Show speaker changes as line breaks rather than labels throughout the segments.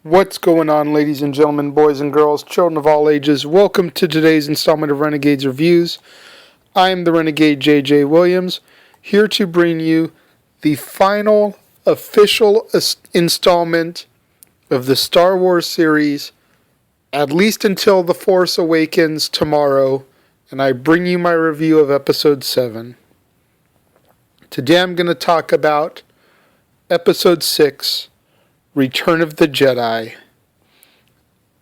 What's going on, ladies and gentlemen, boys and girls, children of all ages? Welcome to today's installment of Renegades Reviews. I am the Renegade J.J. Williams, here to bring you the final official installment of the Star Wars series, at least until The Force Awakens tomorrow, and I bring you my review of Episode 7. Today I'm going to talk about Episode 6, Return of the Jedi.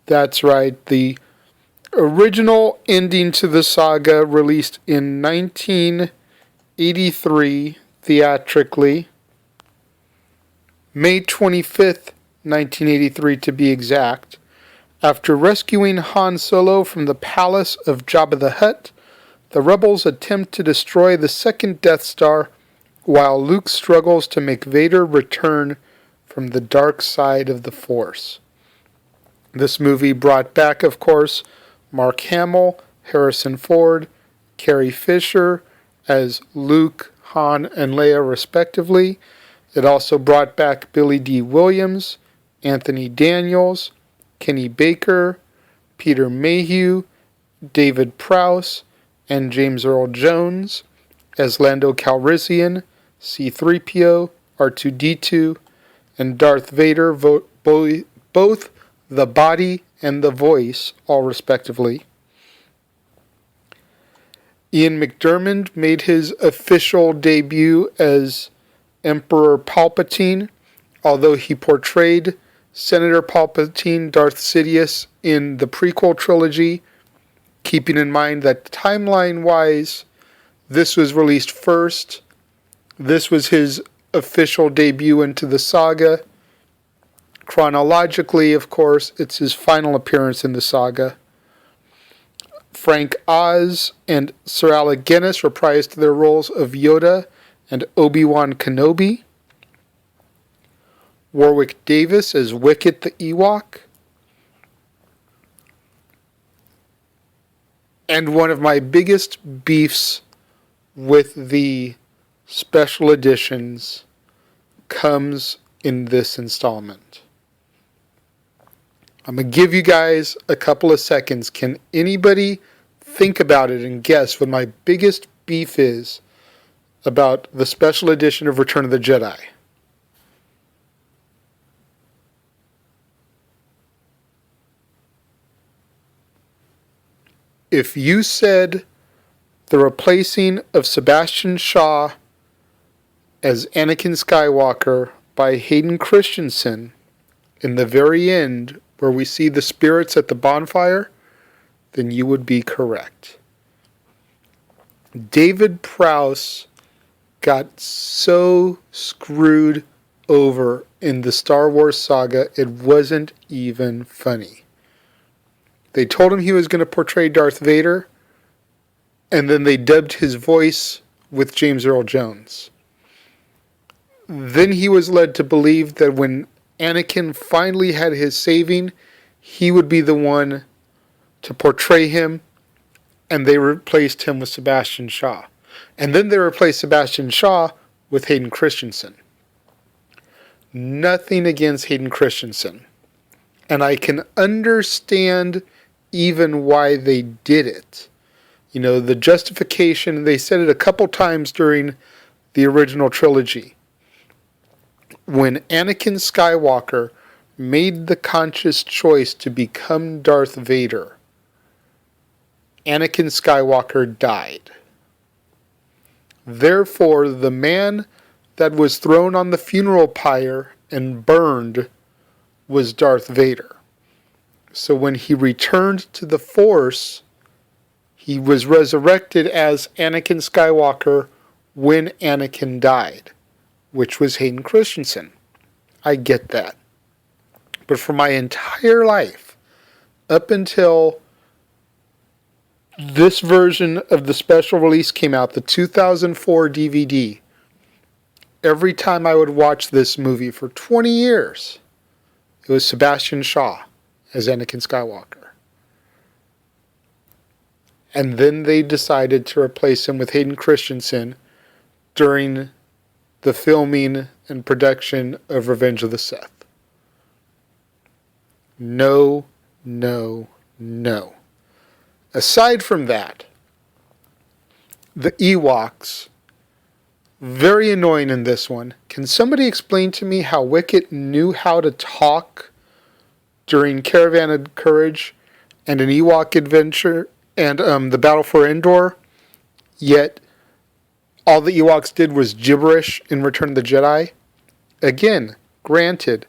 That's right, the original ending to the saga, released in 1983 theatrically, May 25th, 1983 to be exact. After rescuing Han Solo from the palace of Jabba the Hutt, the rebels attempt to destroy the second Death Star, while Luke struggles to make Vader return from the dark side of the Force. This movie brought back, of course, Mark Hamill, Harrison Ford, Carrie Fisher as Luke, Han, and Leia respectively. It also brought back Billy D. Williams, Anthony Daniels, Kenny Baker, Peter Mayhew, David Prowse, and James Earl Jones as Lando Calrissian, C-3PO, R2-D2, and Darth Vader, both the body and the voice, all respectively. Ian McDiarmid made his official debut as Emperor Palpatine, although he portrayed Senator Palpatine, Darth Sidious, in the prequel trilogy, keeping in mind that timeline-wise, this was released first. This was his official debut into the saga. Chronologically, of course, it's his final appearance in the saga. Frank Oz and Sir Alec Guinness reprised their roles of Yoda and Obi-Wan Kenobi. Warwick Davis as Wicket the Ewok. And one of my biggest beefs with the special editions comes in this installment. I'm going to give you guys a couple of seconds. Can anybody think about it and guess what my biggest beef is about the special edition of Return of the Jedi? If you said the replacing of Sebastian Shaw as Anakin Skywalker by Hayden Christensen in the very end, where we see the spirits at the bonfire, then you would be correct. David Prowse got so screwed over in the Star Wars saga, it wasn't even funny. They told him he was going to portray Darth Vader, and then they dubbed his voice with James Earl Jones. Then he was led to believe that when Anakin finally had his saving, he would be the one to portray him, and they replaced him with Sebastian Shaw. And then they replaced Sebastian Shaw with Hayden Christensen. Nothing against Hayden Christensen. And I can understand even why they did it. You know, the justification, they said it a couple times during the original trilogy. When Anakin Skywalker made the conscious choice to become Darth Vader, Anakin Skywalker died. Therefore, the man that was thrown on the funeral pyre and burned was Darth Vader. So when he returned to the Force, he was resurrected as Anakin Skywalker when Anakin died, which was Hayden Christensen. I get that. But for my entire life, up until this version of the special release came out, the 2004 DVD, every time I would watch this movie for 20 years, it was Sebastian Shaw as Anakin Skywalker. And then they decided to replace him with Hayden Christensen during the filming and production of Revenge of the Sith. No, no, no. Aside from that, the Ewoks, very annoying in this one. Can somebody explain to me how Wicket knew how to talk during Caravan of Courage and an Ewok adventure and the Battle for Endor, yet all the Ewoks did was gibberish in Return of the Jedi? Again, granted,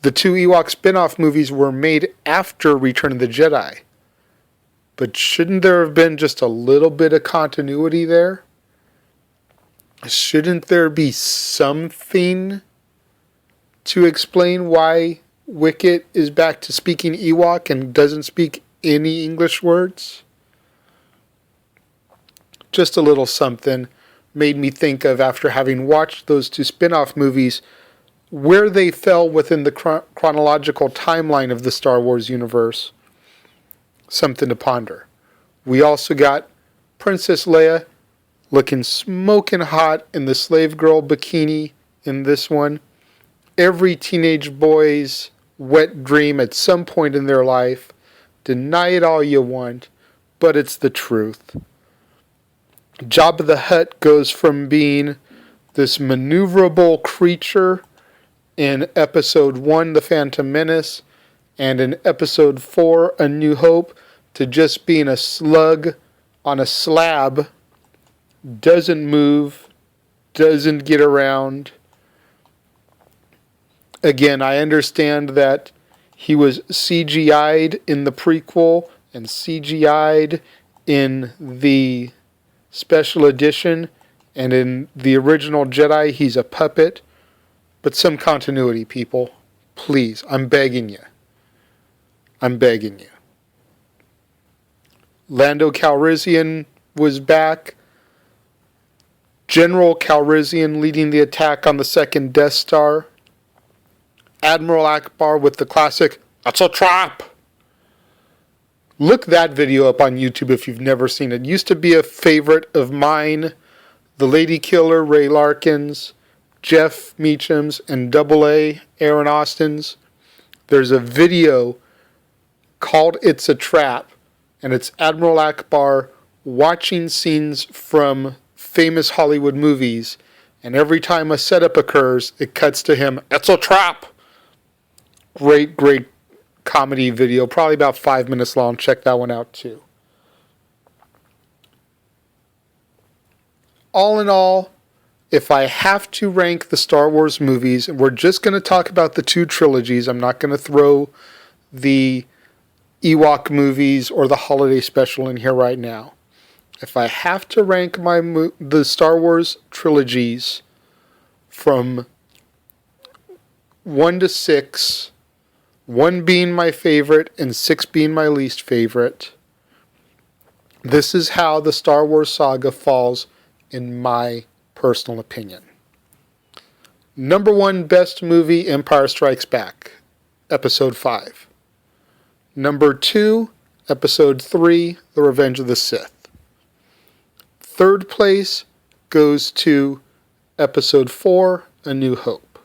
the two Ewok spin-off movies were made after Return of the Jedi. But shouldn't there have been just a little bit of continuity there? Shouldn't there be something to explain why Wicket is back to speaking Ewok and doesn't speak any English words? Just a little something made me think of, after having watched those two spin-off movies, where they fell within the chronological timeline of the Star Wars universe. Something to ponder. We also got Princess Leia looking smoking hot in the slave girl bikini in this one. Every teenage boy's wet dream at some point in their life. Deny it all you want, but it's the truth. Jabba the Hutt goes from being this maneuverable creature in Episode 1, The Phantom Menace, and in Episode 4, A New Hope, to just being a slug on a slab, doesn't move, doesn't get around. Again, I understand that he was CGI'd in the prequel and CGI'd in the special edition, and in the original Jedi, he's a puppet. But some continuity, people. Please, I'm begging you. I'm begging you. Lando Calrissian was back. General Calrissian leading the attack on the second Death Star. Admiral Akbar with the classic, "That's a trap!" Look that video up on YouTube if you've never seen it. It used to be a favorite of mine. The Lady Killer, Ray Larkins, Jeff Meacham's, and AA, Aaron Austin's. There's a video called "It's a Trap," and it's Admiral Akbar watching scenes from famous Hollywood movies, and every time a setup occurs, it cuts to him, "It's a trap!" Great, great comedy video, probably about 5 minutes long. Check that one out too. All in all, if I have to rank the Star Wars movies, and we're just going to talk about the two trilogies, I'm not going to throw the Ewok movies or the holiday special in here right now. If I have to rank the Star Wars trilogies from 1 to 6, 1 being my favorite and 6 being my least favorite, this is how the Star Wars saga falls in my personal opinion. Number 1 best movie, Empire Strikes Back, Episode 5. Number 2, Episode 3, The Revenge of the Sith. Third place goes to Episode 4, A New Hope.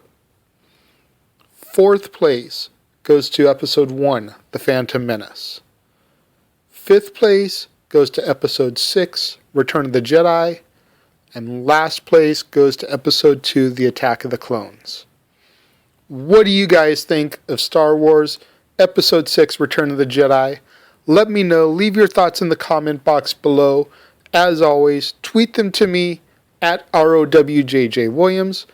Fourth place goes to Episode 1, The Phantom Menace. Fifth place goes to Episode 6, Return of the Jedi. And last place goes to Episode 2, The Attack of the Clones. What do you guys think of Star Wars Episode 6, Return of the Jedi? Let me know. Leave your thoughts in the comment box below. As always, tweet them to me at ROWJJ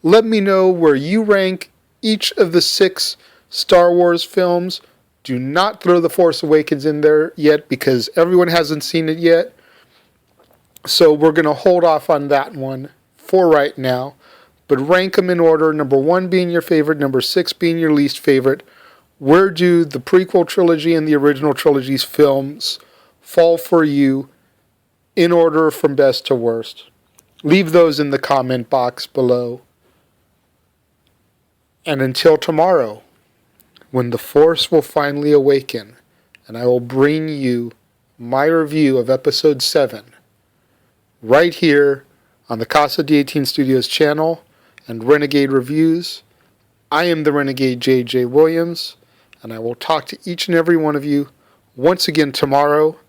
Let me know where you rank each of the 6 Star Wars films. Do not throw The Force Awakens in there yet because everyone hasn't seen it yet. So we're going to hold off on that one for right now. But rank them in order, number 1 being your favorite, number 6 being your least favorite. Where do the prequel trilogy and the original trilogy's films fall for you in order from best to worst? Leave those in the comment box below. And until tomorrow, when the Force will finally awaken, and I will bring you my review of Episode 7, right here on the Casa D18 Studios channel and Renegade Reviews, I am the Renegade J.J. Williams, and I will talk to each and every one of you once again tomorrow.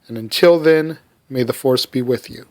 And until then, may the Force be with you.